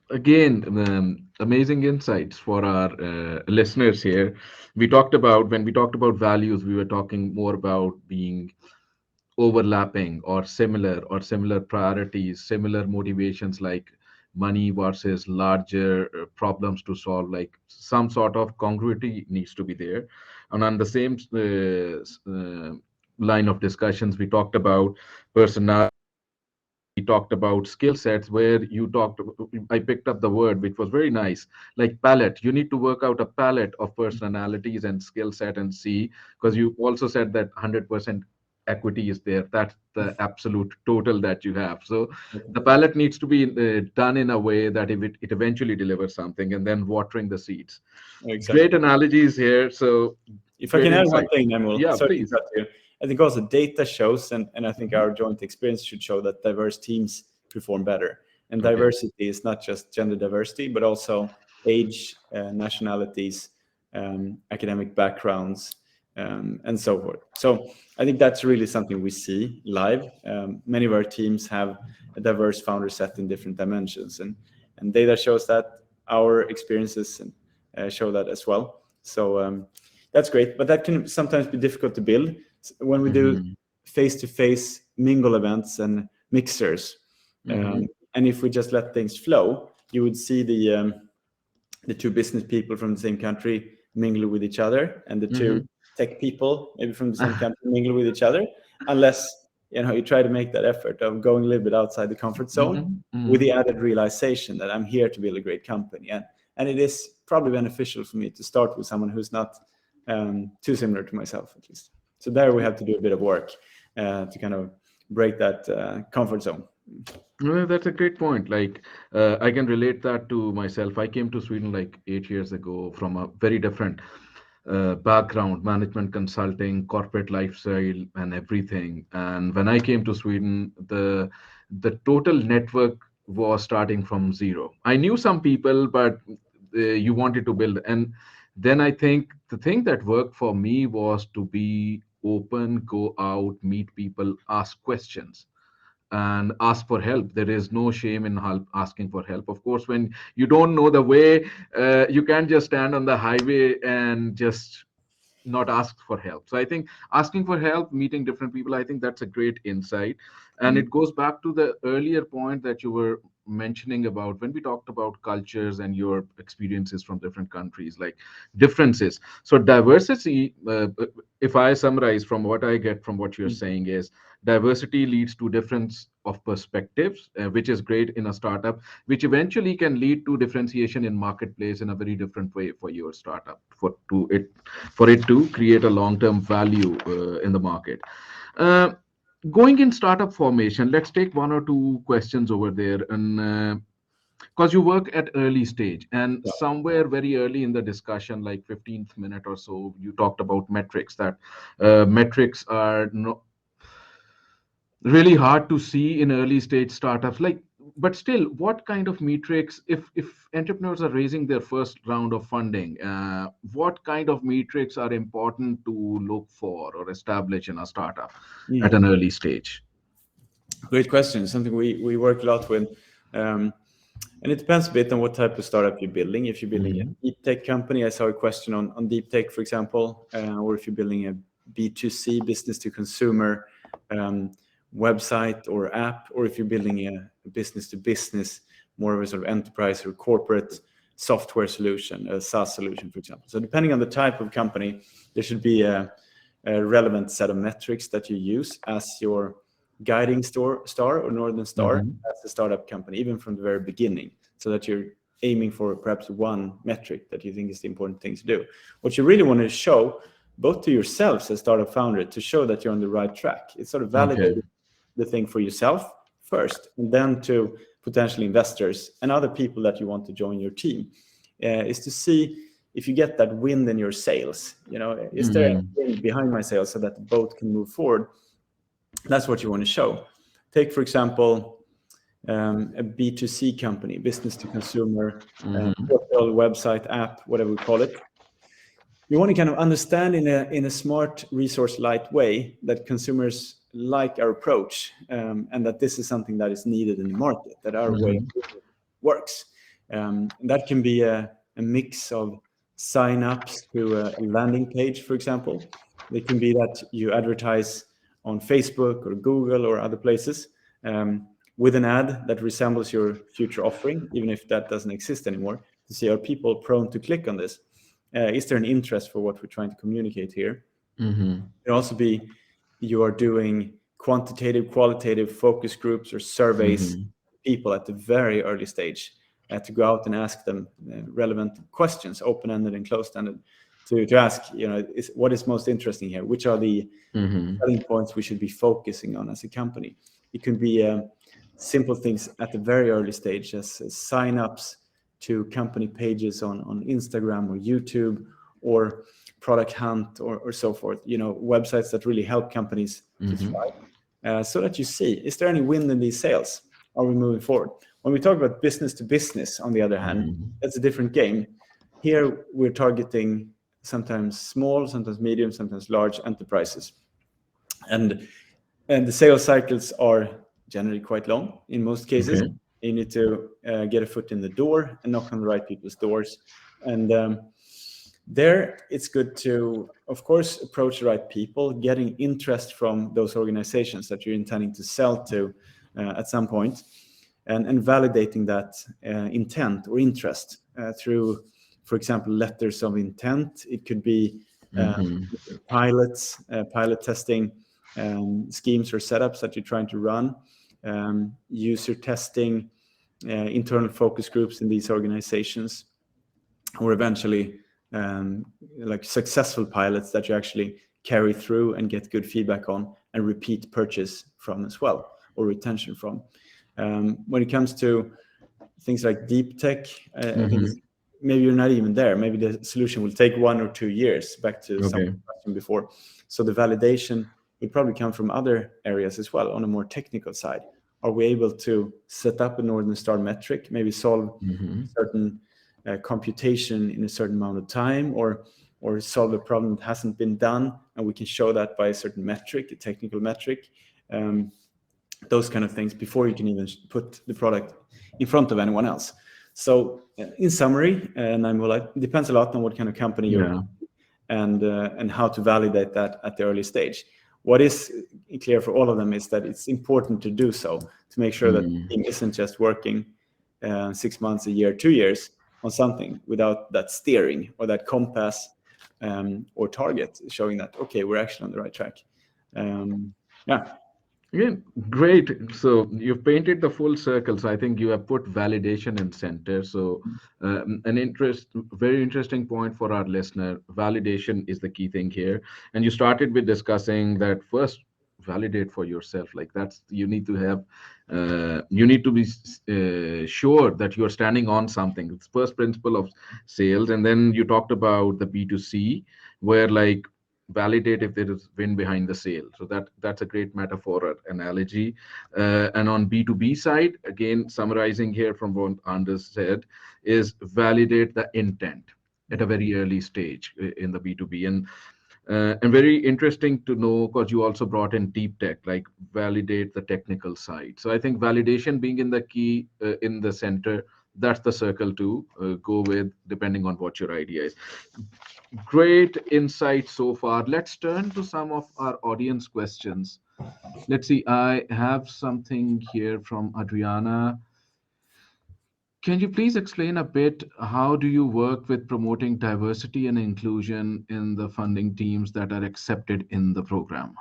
Again, amazing insights for our listeners here. When we talked about values, we were talking more about being overlapping or similar priorities, similar motivations, like money versus larger problems to solve. Like some sort of congruity needs to be there. And on the same line of discussions, we talked about personality. We talked about skill sets, where I picked up the word, which was very nice, like palette. You need to work out a palette of personalities and skill set and see, because you also said that 100% equity is there. That's the absolute total that you have. So the palette needs to be done in a way that it eventually delivers something, and then watering the seeds. Exactly. Great analogies here. So if I can add one thing, Emil, yeah, please. I think also data shows, and I think our joint experience should show, that diverse teams perform better. And diversity is not just gender diversity, but also age, nationalities, academic backgrounds, and so forth. So I think that's really something we see live. Many of our teams have a diverse founder set in different dimensions, and data shows that. Our experiences show that as well. So that's great, but that can sometimes be difficult to build. When we do face-to-face mingle events and mixers, and if we just let things flow, you would see the 2 business people from the same country mingle with each other, and the 2 tech people maybe from the same country mingle with each other, unless you try to make that effort of going a little bit outside the comfort zone with the added realization that I'm here to build a great company, and it is probably beneficial for me to start with someone who's not too similar to myself, at least. So there we have to do a bit of work to kind of break that comfort zone. No, that's a great point. Like I can relate that to myself. I came to Sweden like 8 years ago from a very different background, management consulting, corporate lifestyle, and everything. And when I came to Sweden, the total network was starting from zero. I knew some people, but you wanted to build. And then I think the thing that worked for me was to be open, go out, meet people, ask questions, and ask for help. There is no shame in asking for help. Of course, when you don't know the way, you can't just stand on the highway and just not ask for help. So I think asking for help, meeting different people, I think that's a great insight. And it goes back to the earlier point that you were mentioning about when we talked about cultures and your experiences from different countries, like differences. So diversity, if I summarize from what I get from what you're saying, is diversity leads to difference of perspectives, which is great in a startup, which eventually can lead to differentiation in marketplace in a very different way for your startup, for it to create a long-term value in the market. Uh, Going in startup formation, let's take one or two questions over there. And because you work at early stage, and somewhere very early in the discussion, like 15th minute or so, you talked about metrics, that metrics are really hard to see in early stage startups. Like, but still, what kind of metrics, if entrepreneurs are raising their first round of funding, what kind of metrics are important to look for or establish in a startup at an early stage? Great question. Something we work a lot with. And it depends a bit on what type of startup you're building. If you're building a deep tech company, I saw a question on deep tech, for example, or if you're building a B2C, business to consumer website or app, or if you're building a business to business, more of a sort of enterprise or corporate software solution, a SaaS solution, for example. So depending on the type of company, there should be a relevant set of metrics that you use as your guiding star or Northern Star as a startup company, even from the very beginning, so that you're aiming for perhaps one metric that you think is the important thing to do. What you really want to show, both to yourselves as startup founder, to show that you're on the right track. It's sort of validating the thing for yourself first, and then to potential investors and other people that you want to join your team, is to see if you get that wind in your sails. Is there a wind behind my sails so that the boat can move forward? That's what you want to show. Take, for example, a B2C company, business to consumer, portal, website, app, whatever we call it. You want to kind of understand in a smart, resource light way that consumers like our approach, and that this is something that is needed in the market, that our way works. That can be a mix of sign-ups to a landing page, for example. It can be that you advertise on Facebook or Google or other places with an ad that resembles your future offering, even if that doesn't exist anymore, to see, are people prone to click on this? Is there an interest for what we're trying to communicate here? It can also be you are doing quantitative, qualitative focus groups or surveys, people at the very early stage, to go out and ask them relevant questions, open-ended and closed-ended, to ask, what is most interesting here? Which are the selling points we should be focusing on as a company? It could be simple things at the very early stage, as sign-ups to company pages on Instagram or YouTube or Product Hunt or so forth. Websites that really help companies to thrive, so that you see, is there any wind in these sails? Are we moving forward? When we talk about business to business, on the other hand, that's a different game. Here we're targeting sometimes small, sometimes medium, sometimes large enterprises. And the sales cycles are generally quite long in most cases. You need to get a foot in the door and knock on the right people's doors. And there it's good to, of course, approach the right people, getting interest from those organizations that you're intending to sell to at some point, and validating that intent or interest through, for example, letters of intent. It could be pilot testing schemes or setups that you're trying to run, user testing, internal focus groups in these organizations, or eventually like successful pilots that you actually carry through and get good feedback on and repeat purchase from as well, or retention from. When it comes to things like deep tech, I think maybe you're not even there. Maybe the solution will take 1 or 2 years, back to some question before. So the validation will probably come from other areas as well, on a more technical side. Are we able to set up a Northern Star metric, maybe solve certain computation in a certain amount of time, or solve a problem that hasn't been done, and we can show that by a certain metric, a technical metric, those kind of things, before you can even put the product in front of anyone else. So in summary, and it depends a lot on what kind of company you're in, and how to validate that at the early stage. what is clear for all of them is that it's important to do so, to make sure that the team isn't just working 6 months, a year, 2 years on something without that steering or that compass or target showing that, okay, we're actually on the right track. Yeah. Yeah, great. So you've painted the full circle. So I think you have put validation in center. So very interesting point for our listener. Validation is the key thing here. And you started with discussing that first validate for yourself. Like you need to have, you need to be sure that you're standing on something. It's first principle of sales. And then you talked about the B2C, where like validate if there is wind behind the sail. So that's a great metaphor or analogy. And on B2B side, again, summarizing here from what Anders said, is validate the intent at a very early stage in the B2B. And very interesting to know, because you also brought in deep tech, like validate the technical side. So I think validation being in the key, in the center, that's the circle to go with, depending on what your idea is. Great insight so far. Let's turn to some of our audience questions. Let's see, I have something here from Adriana. Can you please explain a bit, how do you work with promoting diversity and inclusion in the funding teams that are accepted in the program?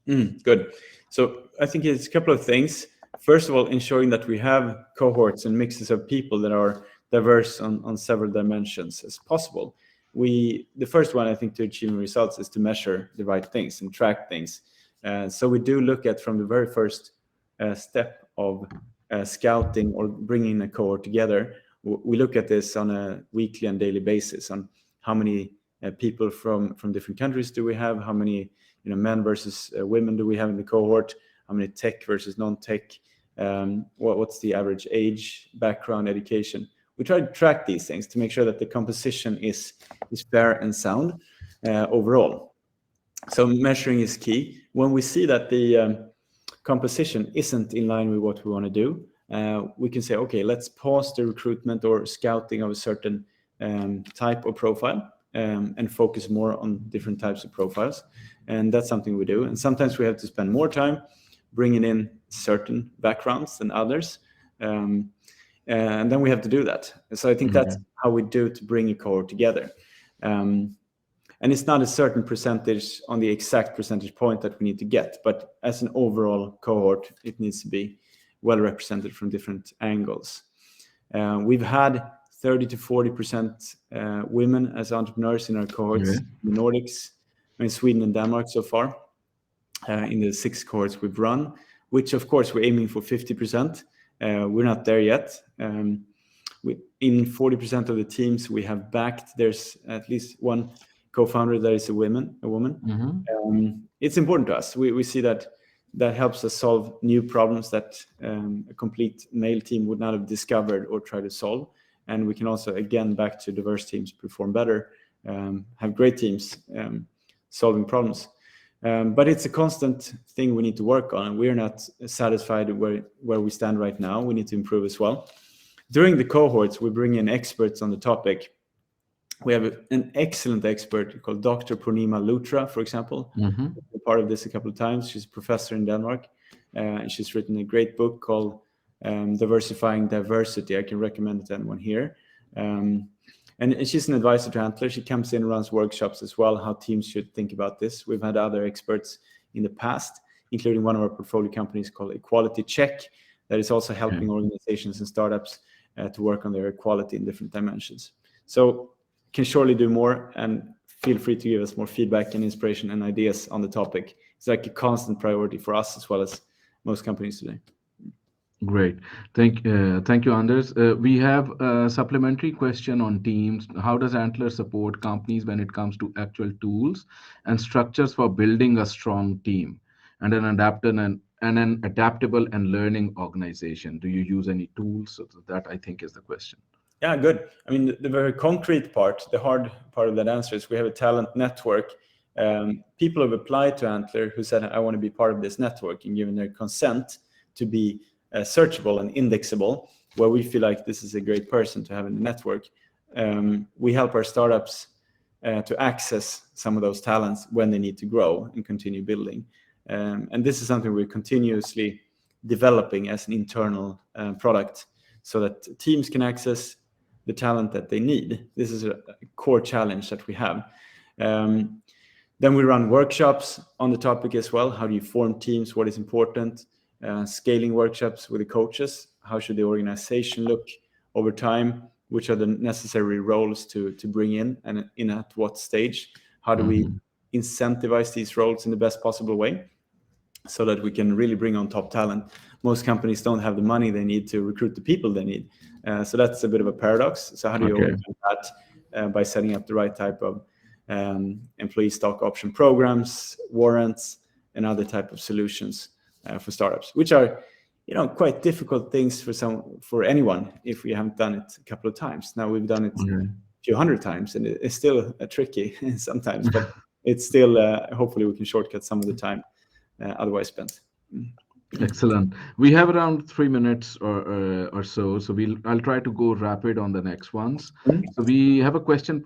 Good. So I think it's a couple of things. First of all, ensuring that we have cohorts and mixes of people that are diverse on several dimensions as possible. The first one, I think, to achieving results is to measure the right things and track things. So we do look at, from the very first step of scouting or bringing a cohort together, we look at this on a weekly and daily basis, on how many people from different countries do we have, how many men versus women do we have in the cohort, how many tech versus non-tech, what's the average age, background, education. We try to track these things to make sure that the composition is fair and sound overall. So measuring is key. When we see that the composition isn't in line with what we want to do, we can say, okay, let's pause the recruitment or scouting of a certain type of profile and focus more on different types of profiles. And that's something we do. And sometimes we have to spend more time bringing in certain backgrounds than others. And then we have to do that. So I think that's how we do to bring a cohort together. And it's not a certain percentage on the exact percentage point that we need to get, but as an overall cohort, it needs to be well represented from different angles. We've had 30 to 40% women as entrepreneurs in our cohorts in the Nordics, in Sweden and Denmark so far, in the 6 cohorts we've run, which of course we're aiming for 50%. We're not there yet. In 40% of the teams we have backed, there's at least one co-founder that is a woman. It's important to us. We see that helps us solve new problems that a complete male team would not have discovered or tried to solve. And we can also, again, back to diverse teams, perform better, have great teams solving problems. But it's a constant thing we need to work on, and we're not satisfied where we stand right now. We need to improve as well. During the cohorts, we bring in experts on the topic. We have an excellent expert called Dr. Purnima Luthra, for example. Been part of this a couple of times. She's a professor in Denmark, and she's written a great book called Diversifying Diversity. I can recommend it to anyone here. And she's an advisor to Antler. She comes in and runs workshops as well, how teams should think about this. We've had other experts in the past, including one of our portfolio companies called Equality Check, that is also helping organizations and startups to work on their equality in different dimensions. So can surely do more, and feel free to give us more feedback and inspiration and ideas on the topic. It's like a constant priority for us as well as most companies today. Great. Thank you, Anders. We have a supplementary question on teams. How does Antler support companies when it comes to actual tools and structures for building a strong team and an adaptable and learning organization? Do you use any tools? So that, I think, is the question. Yeah, good. I mean, the very concrete part, the hard part of that answer is we have a talent network. People have applied to Antler who said, I want to be part of this network, and given their consent to be searchable and indexable, where we feel like this is a great person to have in the network. We help our startups to access some of those talents when they need to grow and continue building. And this is something we're continuously developing as an internal product so that teams can access the talent that they need. This is a core challenge that we have. Then we run workshops on the topic as well. How do you form teams? What is important? Scaling workshops with the coaches. How should the organization look over time? Which are the necessary roles to bring in, and in at what stage? How do we incentivize these roles in the best possible way so that we can really bring on top talent? Most companies don't have the money they need to recruit the people they need. So that's a bit of a paradox. So how do you overcome that? By setting up the right type of employee stock option programs, warrants, and other type of solutions for startups, which are quite difficult things for anyone if we haven't done it a couple of times. Now we've done it a few hundred times, and it's still tricky sometimes, but it's still hopefully we can shortcut some of the time otherwise spent. Excellent. We have around 3 minutes or so, so I'll try to go rapid on the next ones. So we have a question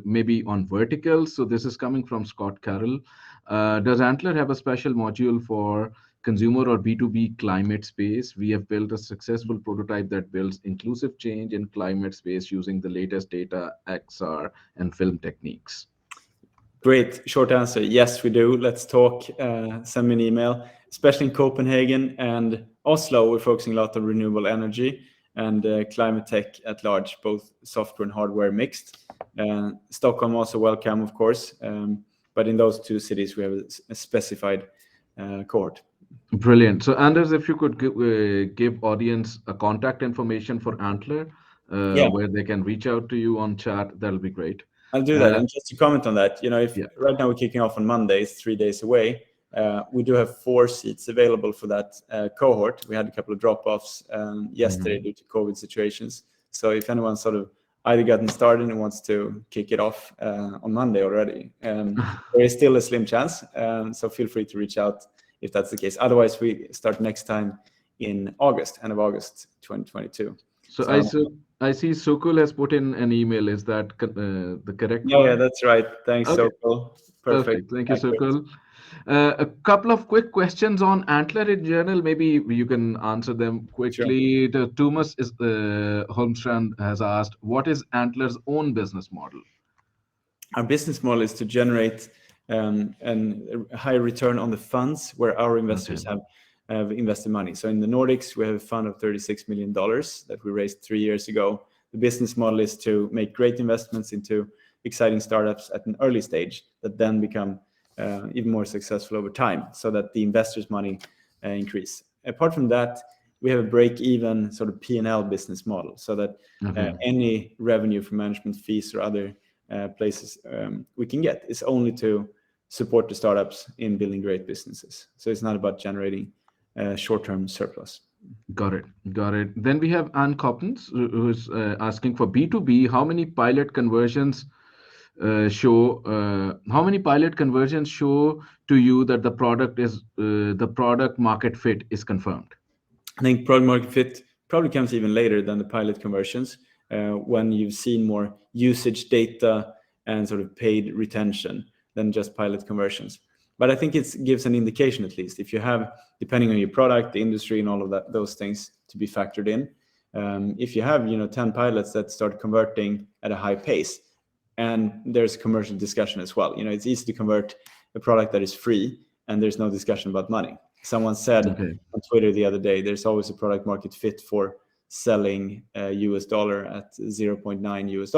maybe on verticals. So this is coming from Scott Carroll. Does Antler have a special module for consumer or B2B climate space? We have built a successful prototype that builds inclusive change in climate space using the latest data, XR, and film techniques. Great. Short answer. Yes, we do. Let's talk. Send me an email. Especially in Copenhagen and Oslo, we're focusing a lot on renewable energy and climate tech at large, both software and hardware mixed. Stockholm also welcome, of course. But in those two cities, we have a specified cohort. Brilliant. So Anders, if you could give audience a contact information for Antler, where they can reach out to you on chat, that'll be great. I'll do that. And just to comment on that, right now we're kicking off on Monday, it's 3 days away. We do have 4 seats available for that cohort. We had a couple of drop-offs yesterday due to COVID situations. So if anyone's sort of either gotten started and wants to kick it off on Monday already, there is still a slim chance. So feel free to reach out if that's the case. Otherwise, we start next time in August, end of August 2022. So I see Sukul has put in an email. Is that the correct one? Yeah, that's right. Thanks, okay. Sukul. Perfect. Thank you, Sukul. A couple of quick questions on Antler in general. Maybe you can answer them quickly. Sure. Thomas Holmstrand has asked, what is Antler's own business model? Our business model is to generate a high return on the funds where our investors have invested money. So in the Nordics, we have a fund of $36 million that we raised 3 years ago. The business model is to make great investments into exciting startups at an early stage that then become even more successful over time, so that the investors' money increase. Apart from that, we have a break-even sort of P&L business model, so that any revenue from management fees or other places we can get is only to support the startups in building great businesses. So it's not about generating short-term surplus. Got it. Then we have Ann Coppens, who's asking for B2B. How many pilot conversions show to you that the product market fit is confirmed? I think product market fit probably comes even later than the pilot conversions, when you've seen more usage data and sort of paid retention than just pilot conversions. But I think it gives an indication, at least, if you have, depending on your product, the industry, and all of that, those things to be factored in. If you have 10 pilots that start converting at a high pace, and there's commercial discussion as well. It's easy to convert a product that is free and there's no discussion about money. Someone said on Twitter the other day, there's always a product market fit for selling US dollar at $0.9 US.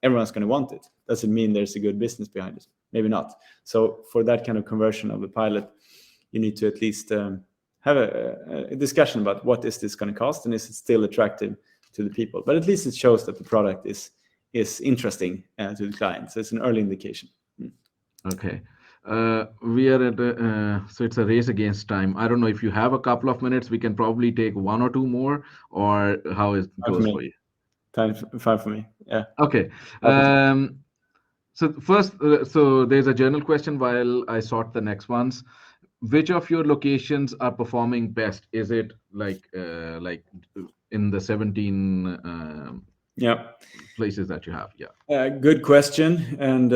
Everyone's going to want it. Doesn't mean there's a good business behind it. Maybe not. So for that kind of conversion of a pilot, you need to at least have a discussion about what is this going to cost, and is it still attractive to the people. But at least it shows that the product is interesting to the client. So it's an early indication. Okay. We are at so it's a race against time. I don't know if you have a couple of minutes. We can probably take 1 or 2 more, or how it goes for you. Fine for me. Yeah. Okay. So first, so there's a journal question while I sort the next ones. Which of your locations are performing best? Is it like in the 17 places that you have? Yeah. Good question. And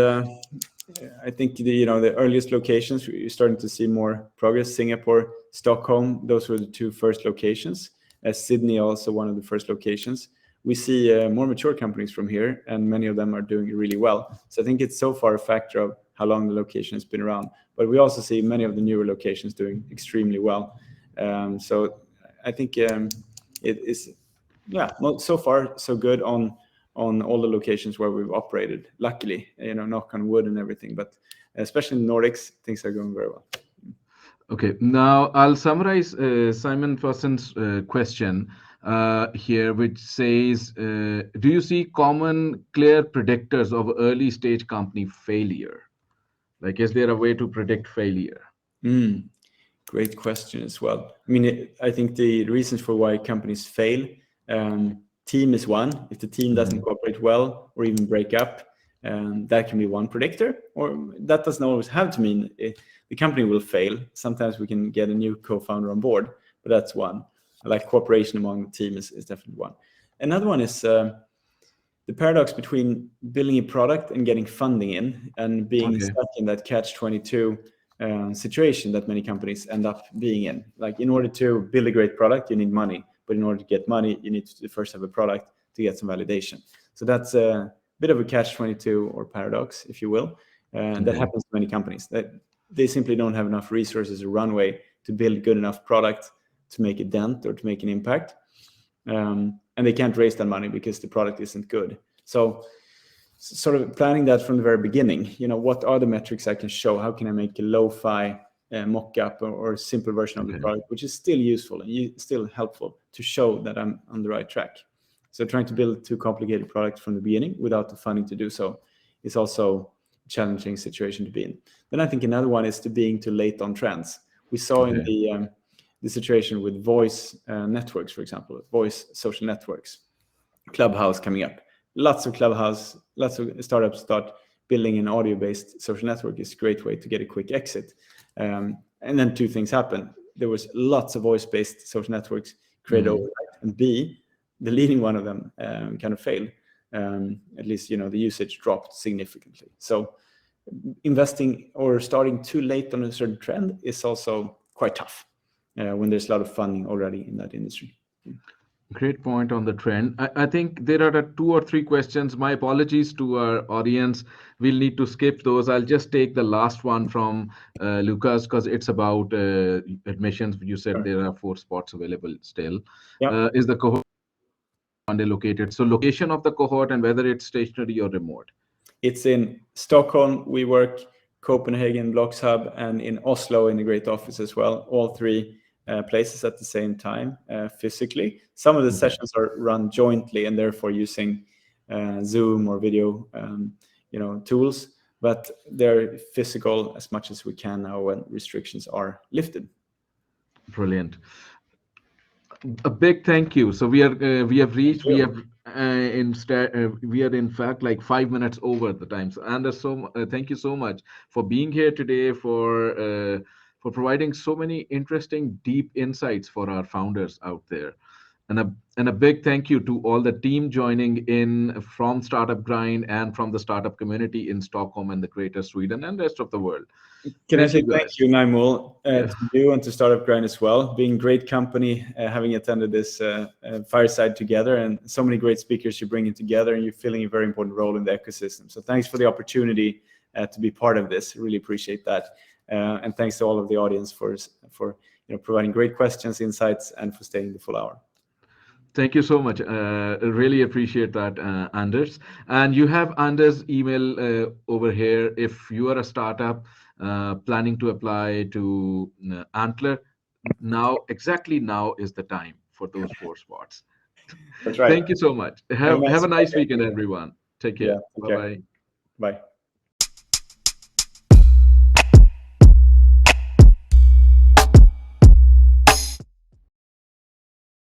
I think the earliest locations, you're starting to see more progress. Singapore, Stockholm, those were the two first locations. Sydney also one of the first locations. We see more mature companies from here, and many of them are doing really well. So I think it's so far a factor of how long the location has been around. But we also see many of the newer locations doing extremely well. So I think it is, so far so good on all the locations where we've operated. Luckily, knock on wood and everything. But especially in the Nordics, things are going very well. Okay, now I'll summarize Simon Fossen's question here, which says, do you see common, clear predictors of early stage company failure? Like, is there a way to predict failure? Great question as well. I mean, I think the reasons for why companies fail, team is one. If the team doesn't cooperate well or even break up, that can be one predictor. Or that doesn't always have to mean the company will fail. Sometimes we can get a new co-founder on board, but that's one. Like cooperation among the team is definitely one. Another one is the paradox between building a product and getting funding in, and being stuck in that catch-22 situation that many companies end up being in. Like, in order to build a great product, you need money. But in order to get money, you need to first have a product to get some validation. So that's a bit of a catch-22 or paradox, if you will. That happens to many companies. That they simply don't have enough resources or runway to build good enough product to make a dent or to make an impact. And they can't raise that money because the product isn't good. So sort of planning that from the very beginning, what are the metrics I can show? How can I make a lo-fi mock-up or a simple version of the product, which is still useful and still helpful to show that I'm on the right track. So trying to build too complicated product from the beginning without the funding to do so is also a challenging situation to be in. Then I think another one is being too late on trends. We saw in the situation with voice networks, for example, voice social networks, Clubhouse coming up. Lots of startups start building an audio-based social network. Is a great way to get a quick exit. And then two things happen. There was lots of voice-based social networks created overnight, and B, the leading one of them kind of failed. At least, the usage dropped significantly. So investing or starting too late on a certain trend is also quite tough when there's a lot of funding already in that industry. Great point on the trend. I think there are 2 or 3 questions. My apologies to our audience. We'll need to skip those. I'll just take the last one from Lucas, because it's about admissions. You said there are 4 spots available still. Is the cohort located? So location of the cohort and whether it's stationary or remote. It's in Stockholm. We work Copenhagen, Blocks Hub, and in Oslo in a great office as well. All 3 places at the same time physically. Some of the sessions are run jointly and therefore using Zoom or video tools, but they're physical as much as we can now when restrictions are lifted. Brilliant. A big thank you. So we are in fact like 5 minutes over the time. So Anders, thank you so much for being here today, for providing so many interesting, deep insights for our founders out there. And a big thank you to all the team joining in from Startup Grind and from the startup community in Stockholm and the greater Sweden and the rest of the world. Can I say thank you, Naimul, to you and to Startup Grind as well. Being a great company, having attended this fireside together, and so many great speakers you're bringing together, and you're filling a very important role in the ecosystem. So thanks for the opportunity to be part of this. Really appreciate that. And thanks to all of the audience for providing great questions, insights, and for staying the full hour. Thank you so much. Really appreciate that, Anders. And you have Anders' email over here. If you are a startup planning to apply to Antler, exactly now is the time for those 4 spots. That's right. Thank you so much. Have a nice weekend, everyone. Take care. Bye-bye. Bye.